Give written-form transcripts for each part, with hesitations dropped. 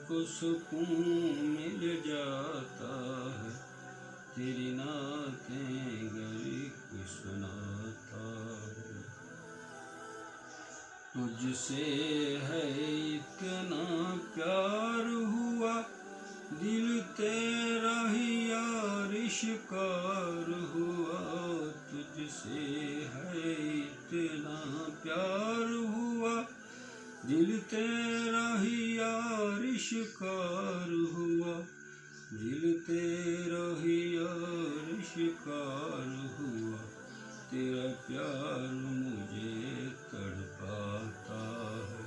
کو سکون مل جاتا ہے، تیری نعتیں گر کوئی سناتا ہے۔ تجھ سے ہے اتنا پیار ہوا، دل تیرا ہی یار شکار ہوا۔ تجھ سے ہے اتنا پیار ہوا، دل تیرا ہی یار شکار ہوا، دل تیرا ہی یار شکار ہوا۔ تیرا پیار مجھے تڑپاتا ہے،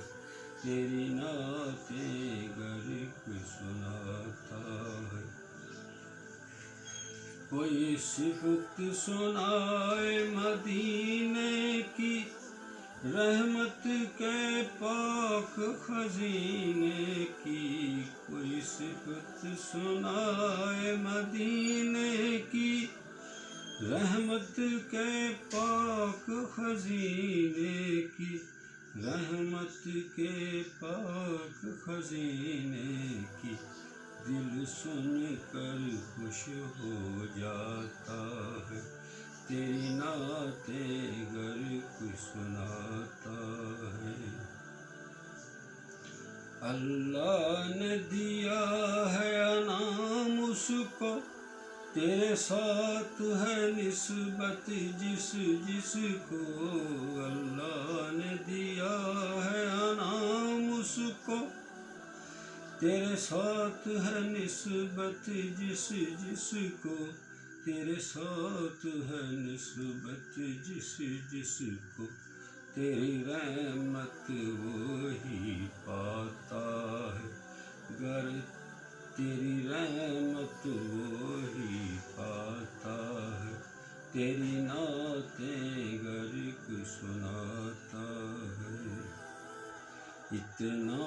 تیری نعتیں گر کوئی سناتا ہے۔ کوئی صفت سنائے مدینے کی، رحمت کے پاک خزینے کی۔ کوئی صفت سنائے مدینے کی، رحمت کے پاک خزینے کی، رحمت کے پاک خزینے کی۔ دل سن کر خوش ہو جاتا ہے، تیری نعتیں گر کوئی سناتا ہے۔ اللہ نے دیا ہے انعام اس کو، تیرے ساتھ ہے نسبت جس جس کو۔ اللہ نے دیا ہے انعام اس کو، تیرے ساتھ ہے نسبت جس جس کو، تیرے ساتھ ہے نسبت جس جس کو۔ تیری رحمت وہی پاتا ہے، گر تیری رحمت وہی پاتا ہے، تیری نعتیں گر کوئی سناتا ہے۔ اتنا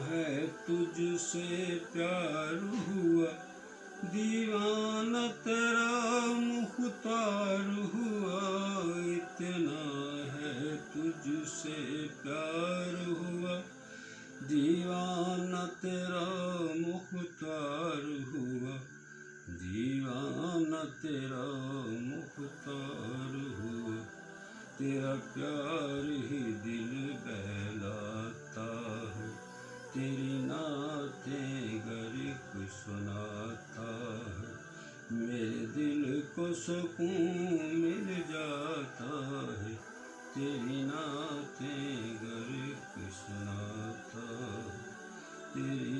ہے تجھ سے پیار ہوا، دیوانہ تیرا مختار ہوا۔ اتنا ہے تجھ سے پیار ہوا، دیوانہ تیرا مختار ہوا، دیوانہ تیرا مختار ہوا۔ تیرا پیار ہی دل بہلاتا ہے، تیری نعتیں گر کوئی سناتا ہے۔ میرے دل کو سکون مل جاتا ہے، تیری نعتیں گر کوئی سناتا ہے، تیری